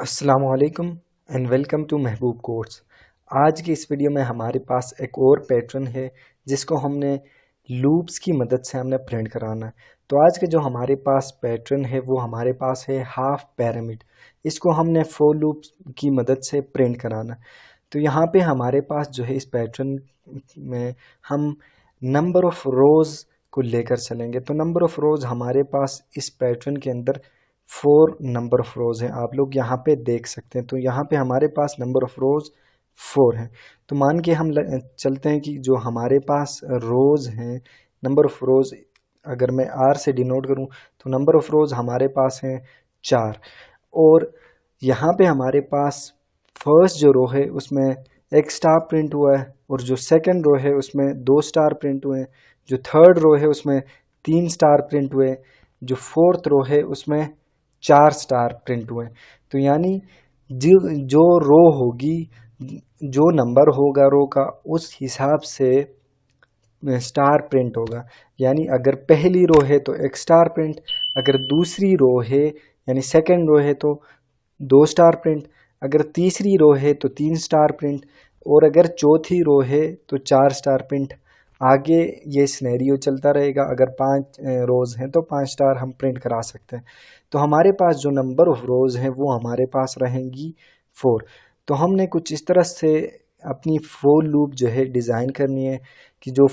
अस्सलामुअलैकुम and welcome to Mehboob course. आज की इस वीडियो में हमारे पास एक और पैटर्न है जिसको हमने लूप्स की मदद से हमने प्रिंट कराना है। तो आज के जो हमारे पास पैटर्न है वो हमारे पास है हाफ पिरामिड। इसको हमने फोर लूप्स की मदद से प्रिंट कराना है। तो यहाँ पे हमारे पास जो है इस पैटर्न में हम नंबर ऑफ रोज़ को लेकर चलेंगे। तो नंबर ऑफ रोज़ हमारे पास इस पैटर्न के अंदर 4 नंबर ऑफ रोज़ हैं, आप लोग यहाँ पे देख सकते हैं। तो यहाँ पे हमारे पास नंबर ऑफ रोज़ 4 हैं। तो मान के हम चलते हैं कि जो हमारे पास रोज़ हैं, नंबर ऑफ रोज़ अगर मैं R से डिनोट करूँ तो नंबर ऑफ रोज़ हमारे पास हैं 4। और यहाँ पे हमारे पास फर्स्ट जो रो है उसमें एक स्टार प्रिंट हुआ है, और जो सेकंड रो है उसमें 2 स्टार प्रिंट हुए हैं। जो थर्ड रो है उसमें 3 स्टार प्रिंट हुए। जो फोर्थ रो है उसमें 4 स्टार प्रिंट हुए। तो यानी जो रो होगी, जो नंबर होगा रो का, उस हिसाब से स्टार प्रिंट होगा। यानी अगर पहली रो है तो एक स्टार प्रिंट, अगर दूसरी रो है यानी सेकंड रो है तो 2 स्टार प्रिंट, अगर तीसरी रो है तो 3 स्टार प्रिंट, और अगर चौथी रो है तो 4 स्टार प्रिंट। आगे ये सिनेरियो चलता रहेगा। अगर 5 रोज़ हैं तो 5 स्टार हम प्रिंट करा सकते हैं। तो हमारे पास जो नंबर ऑफ रोज़ हैं वो हमारे पास रहेंगी 4। तो हमने कुछ इस तरह से अपनी फोर लूप जो है डिज़ाइन करनी है कि जो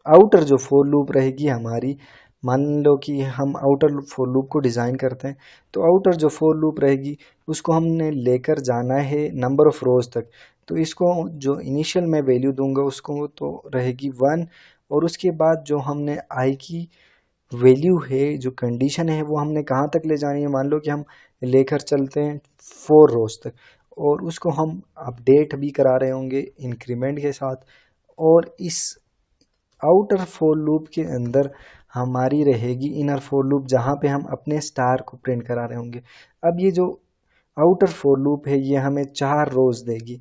आउटर जो फोर लूप रहेगी हमारी, मान लो कि हम आउटर फोर लूप को डिज़ाइन करते हैं, तो आउटर जो फोर लूप रहेगी उसको हमने लेकर जाना है नंबर ऑफ रोज़ तक। तो इसको जो इनिशियल मैं वैल्यू दूंगा उसको तो रहेगी 1, और उसके बाद जो हमने आई की वैल्यू है, जो कंडीशन है, वो हमने कहाँ तक ले जानी है। मान लो कि हम लेकर चलते हैं 4 रोज़ तक, और उसको हम अपडेट भी करा रहे होंगे इंक्रीमेंट के साथ। और इस आउटर फोर लूप के अंदर हमारी रहेगी इनर फोर लूप, जहाँ पे हम अपने स्टार को प्रिंट करा रहे होंगे। अब ये जो आउटर फोर लूप है ये हमें 4 रोज देगी,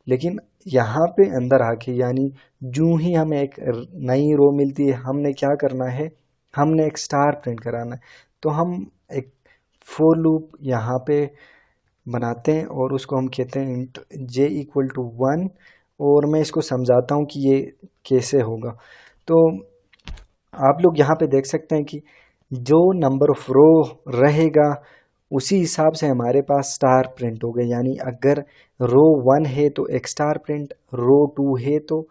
लेकिन यहाँ पे अंदर आके यानी जूं ही हमें एक नई रो मिलती है, हमने क्या करना है, हमने एक स्टार प्रिंट कराना है। तो हम एक फोर लूप यहाँ पे बनाते हैं और उसको हम कहते हैं j इक्वल टू 1। और मैं इसको समझाता हूँ कि ये कैसे होगा। तो आप लोग यहाँ पे देख सकते हैं कि जो नंबर ऑफ रो रहेगा उसी हिसाब से हमारे पास स्टार प्रिंट हो गए। यानी अगर रो 1 है तो एक स्टार प्रिंट, रो 2 है तो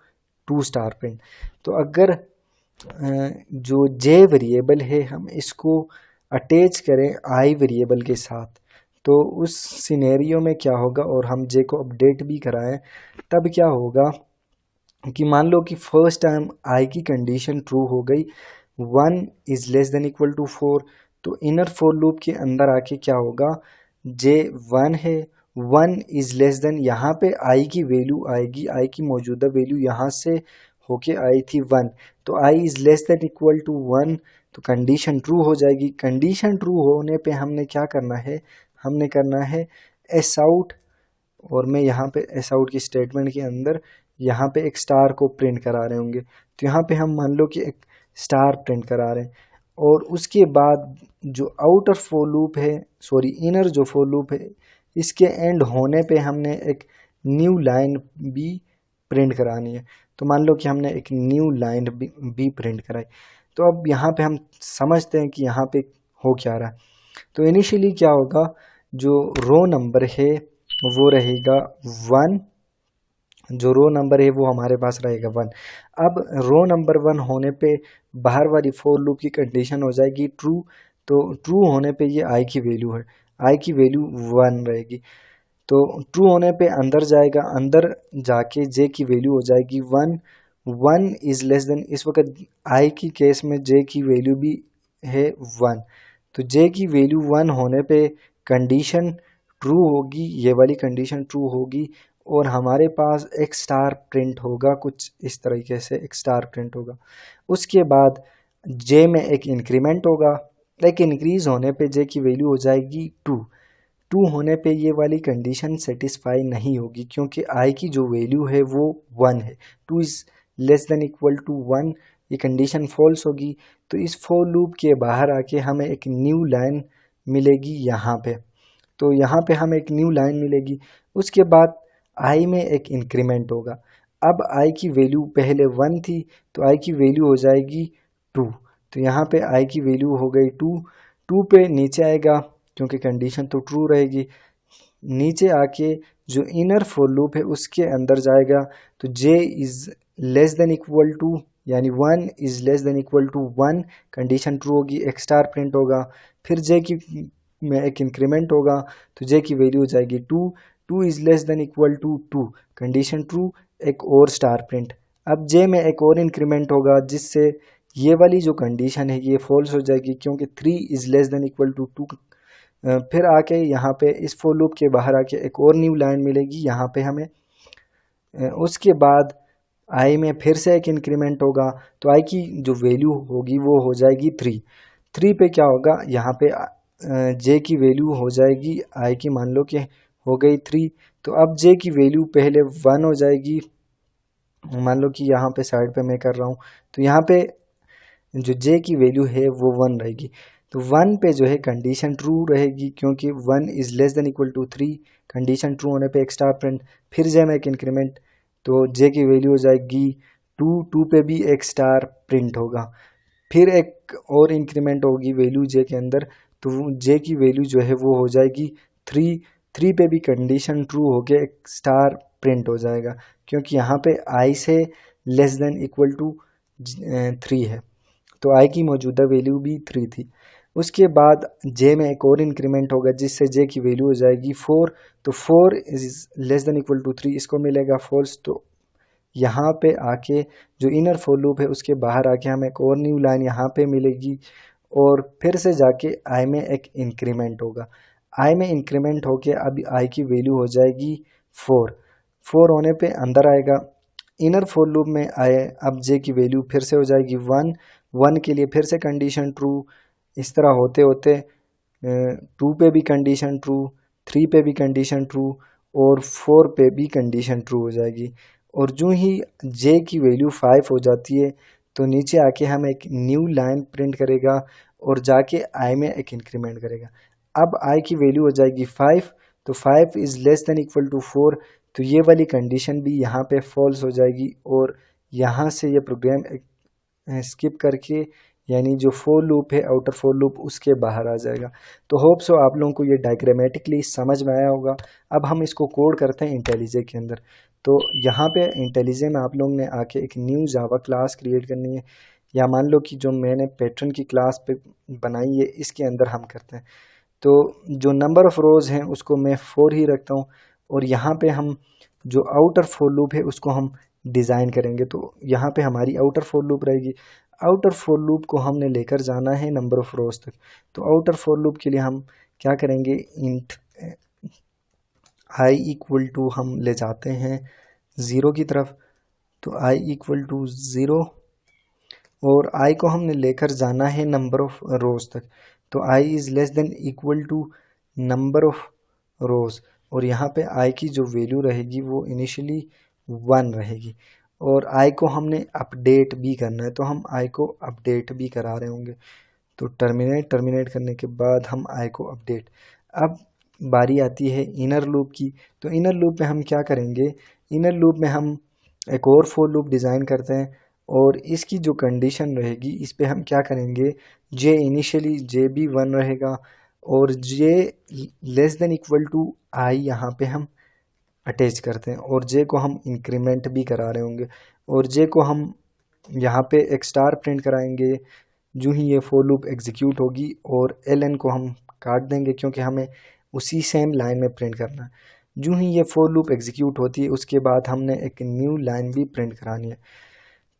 2 स्टार प्रिंट। तो अगर जो जे वेरिएबल है हम इसको अटैच करें आई वेरिएबल के साथ, तो उस सिनेरियो में क्या होगा, और हम जे को अपडेट भी कराएं, तब क्या होगा कि मान लो कि फर्स्ट टाइम आई की कंडीशन ट्रू हो गई, 1 is less than equal to 4। तो इनर फोर लूप के अंदर आके क्या होगा, जे 1 है, 1 इज लेस देन, यहाँ पे आई की वैल्यू आएगी, आई की मौजूदा वैल्यू यहाँ से होके आई थी 1, तो i is less than equal to 1, तो कंडीशन ट्रू हो जाएगी। कंडीशन ट्रू होने पे हमने क्या करना है, हमने करना है एस आउट, और मैं यहाँ पे एस आउट की स्टेटमेंट के अंदर यहाँ पे एक स्टार को प्रिंट करा रहे होंगे। तो यहाँ पे हम मान लो कि एक स्टार प्रिंट करा रहे हैं, और उसके बाद जो आउटर फोर लूप है, सॉरी इनर जो फोर लूप है, इसके एंड होने पे हमने एक न्यू लाइन भी प्रिंट करानी है। तो मान लो कि हमने एक न्यू लाइन भी प्रिंट कराई। तो अब यहाँ पे हम समझते हैं कि यहाँ पे हो क्या रहा है। तो इनिशियली क्या होगा, जो रो नंबर है वो रहेगा 1, जो रो नंबर है वो हमारे पास रहेगा 1। अब रो नंबर 1 होने पे बाहर वाली फोर लूप की कंडीशन हो जाएगी ट्रू। तो ट्रू होने पे ये आई की वैल्यू है, आई की वैल्यू 1 रहेगी। तो ट्रू होने पे अंदर जाएगा, अंदर जाके जे की वैल्यू हो जाएगी 1, 1 इज लेस देन, इस वक्त आई की केस में जे की वैल्यू भी है 1। तो जे की वैल्यू 1 होने पे कंडीशन ट्रू होगी, ये वाली कंडीशन ट्रू होगी, और हमारे पास एक स्टार प्रिंट होगा, कुछ इस तरीके से एक स्टार प्रिंट होगा। उसके बाद जे में एक इंक्रीमेंट होगा, एक इंक्रीज होने पे जे की वैल्यू हो जाएगी 2। 2 होने पे ये वाली कंडीशन सेटिस्फाई नहीं होगी, क्योंकि आई की जो वैल्यू है वो 1 है। 2 is less than equal to 1, ये कंडीशन फॉल्स होगी। तो इस फोर लूप के बाहर आके हमें एक न्यू लाइन मिलेगी यहाँ पे। तो यहाँ पे हमें एक न्यू लाइन मिलेगी। उसके बाद आई में एक इंक्रीमेंट होगा। अब आई की वैल्यू पहले 1 थी तो आई की वैल्यू हो जाएगी 2। तो यहाँ पे आई की वैल्यू हो गई 2। 2 पे नीचे आएगा क्योंकि कंडीशन तो ट्रू रहेगी। नीचे आके जो इनर फॉर लूप है उसके अंदर जाएगा तो j is less than equal to यानी 1 is less than equal to 1, condition true होगी, एक स्टार प्रिंट होगा। फिर j की में एक इंक्रीमेंट होगा तो j की वैल्यू हो जाएगी 2। 2 is less than equal to 2, condition true, एक और स्टार प्रिंट। अब j में एक और इंक्रीमेंट होगा जिससे ये वाली जो कंडीशन है ये फॉल्स हो जाएगी क्योंकि 3 is less than equal to 2। फिर आके यहाँ पे इस फॉर लूप के बाहर आके एक और न्यू लाइन मिलेगी यहाँ पे हमें। उसके बाद आई में फिर से एक इंक्रीमेंट होगा तो आई की जो वैल्यू होगी वो हो जाएगी 3। 3 पे क्या होगा, यहाँ पे जे की वैल्यू हो जाएगी, आई की मान लो कि हो गई 3। तो अब जे की वैल्यू पहले 1 हो जाएगी, मान लो कि यहाँ पे साइड पे मैं कर रहा हूँ तो यहाँ पे जो जे की वैल्यू है वो 1 रहेगी। तो 1 पे जो है कंडीशन ट्रू रहेगी क्योंकि 1 is less than equal to 3, condition true होने पे एक स्टार प्रिंट। फिर जे में एक इंक्रीमेंट तो जे की वैल्यू हो जाएगी 2। 2 पे भी एक स्टार प्रिंट होगा। फिर एक और इंक्रीमेंट होगी वैल्यू जे के अंदर तो जे की वैल्यू जो है वो हो जाएगी 3। 3 पे भी कंडीशन ट्रू होके एक स्टार प्रिंट हो जाएगा क्योंकि यहाँ पे आई से लेस देन इक्वल टू 3 है तो आई की मौजूदा वैल्यू भी 3 थी। उसके बाद जे में एक और इंक्रीमेंट होगा जिससे जे की वैल्यू हो जाएगी 4। तो 4 is less than equal to 3, इसको मिलेगा फॉल्स। तो यहाँ पे आके जो इनर फॉर लूप है उसके बाहर आके हमें एक और न्यू लाइन यहाँ पे मिलेगी और फिर से जाके आई में एक इंक्रीमेंट होगा। आई में इंक्रीमेंट होके अब आई की वैल्यू हो जाएगी 4। 4 होने पे अंदर आएगा इनर फॉर लूप में आए। अब जे की वैल्यू फिर से हो जाएगी 1। 1 के लिए फिर से कंडीशन ट्रू, इस तरह होते होते 2 पे भी कंडीशन ट्रू, 3 पे भी कंडीशन ट्रू और 4 पे भी कंडीशन ट्रू हो जाएगी। और जो ही जे की वैल्यू 5 हो जाती है तो नीचे आके हम एक न्यू लाइन प्रिंट करेगा और जाके आई में एक इंक्रीमेंट करेगा। अब आई की वैल्यू हो जाएगी 5। तो 5 is less than equal to 4, तो ये वाली कंडीशन भी यहाँ पे फॉल्स हो जाएगी और यहाँ से ये प्रोग्राम स्किप करके यानी जो फॉर लूप है आउटर फॉर लूप उसके बाहर आ जाएगा। तो होप सो आप लोगों को ये डायग्रामेटिकली समझ में आया होगा। अब हम इसको कोड करते हैं इंटेलिजे के अंदर। तो यहाँ पे इंटेलिजे में आप लोगों ने आके एक न्यू जावा क्लास क्रिएट करनी है, या मान लो कि जो मैंने पैटर्न की क्लास पे बनाई है इसके अंदर हम करते हैं। तो जो नंबर ऑफ़ रोज़ हैं उसको मैं 4 ही रखता हूँ और यहाँ पे हम जो आउटर फॉर लूप है उसको हम डिज़ाइन करेंगे। तो यहाँ पे हमारी आउटर फॉर लूप रहेगी। आउटर फॉर लूप को हमने लेकर जाना है नंबर ऑफ़ रोज़ तक। तो आउटर फॉर लूप के लिए हम क्या करेंगे, इंट आई इक्वल टू हम ले जाते हैं 0 की तरफ। तो आई इक्वल टू 0 और आई को हमने लेकर जाना है नंबर ऑफ़ रोज़ तक। तो i is less than equal to number of rows और यहाँ पे आई की जो वैल्यू रहेगी वो इनिशियली 1 रहेगी और आई को हमने अपडेट भी करना है। तो हम आई को अपडेट भी करा रहे होंगे। तो टर्मिनेट करने के बाद हम आई को अपडेट। अब बारी आती है इनर लूप की। तो इनर लूप में हम क्या करेंगे, इनर लूप में हम एक और फॉर लूप डिज़ाइन करते हैं और इसकी जो कंडीशन रहेगी इस पे हम क्या करेंगे, जे इनिशियली जे भी 1 रहेगा और जे लेस देन इक्वल टू आई यहाँ पे हम अटैच करते हैं और जे को हम इंक्रीमेंट भी करा रहे होंगे और जे को हम यहाँ पे एक स्टार प्रिंट कराएंगे जो ही ये फॉर लूप एग्जीक्यूट होगी और एल को हम काट देंगे क्योंकि हमें उसी सेम लाइन में प्रिंट करना है। जो ही ये फॉर लूप एग्जीक्यूट होती है उसके बाद हमने एक न्यू लाइन भी प्रिंट करानी है।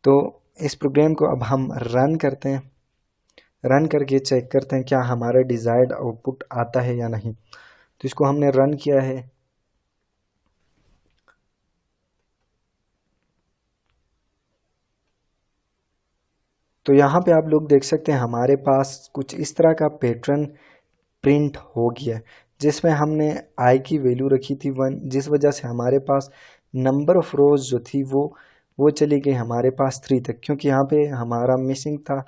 तो इस प्रोग्राम को अब हम रन करते हैं। रन करके चेक करते हैं क्या हमारा डिज़ायर्ड आउटपुट आता है या नहीं। तो इसको हमने रन किया है। तो यहाँ पे आप लोग देख सकते हैं हमारे पास कुछ इस तरह का पैटर्न प्रिंट हो गया है जिसमें हमने आई की वैल्यू रखी थी 1, जिस वजह से हमारे पास नंबर ऑफ रोज़ जो थी वो चली गई हमारे पास 3 तक, क्योंकि यहाँ पे हमारा मिसिंग था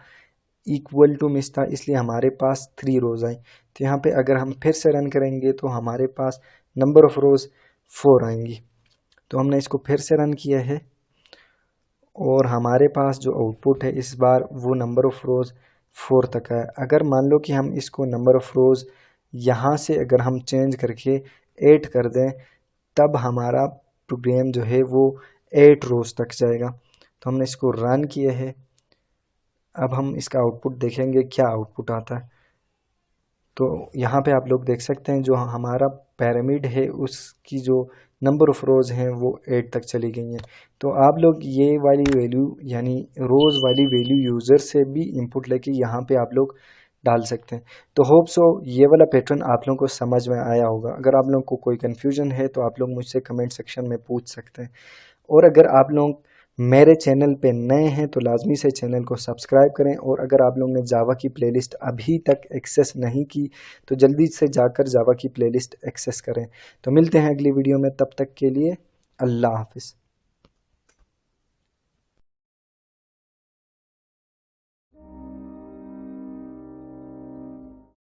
इक्वल टू मिस था, इसलिए हमारे पास 3 रोज़ आई। तो यहाँ पे अगर हम फिर से रन करेंगे तो हमारे पास नंबर ऑफ रोज़ 4 आएंगी। तो हमने इसको फिर से रन किया है और हमारे पास जो आउटपुट है इस बार वो नंबर ऑफ रोज़ 4 तक है। अगर मान लो कि हम इसको नंबर ऑफ रोज़ यहाँ से अगर हम चेंज करके 8 कर दें, तब हमारा प्रोग्राम जो है वो 8 रोज़ तक जाएगा। तो हमने इसको रन किया है। अब हम इसका आउटपुट देखेंगे क्या आउटपुट आता है। तो यहाँ पे आप लोग देख सकते हैं जो हमारा पिरामिड है उसकी जो नंबर ऑफ रोज़ हैं वो 8 तक चली गई हैं। तो आप लोग ये वाली वैल्यू यानी रोज़ वाली वैल्यू यूज़र से भी इनपुट लेके यहाँ पे आप लोग डाल सकते हैं। तो होप सो ये वाला पैटर्न आप लोगों को समझ में आया होगा। अगर आप लोगों को कोई कन्फ्यूजन है तो आप लोग मुझसे कमेंट सेक्शन में पूछ सकते हैं। और अगर आप लोग मेरे चैनल पे नए हैं तो लाजमी से चैनल को सब्सक्राइब करें। और अगर आप लोगों ने जावा की प्लेलिस्ट अभी तक एक्सेस नहीं की तो जल्दी से जाकर जावा की प्लेलिस्ट एक्सेस करें। तो मिलते हैं अगली वीडियो में, तब तक के लिए अल्लाह हाफिज़।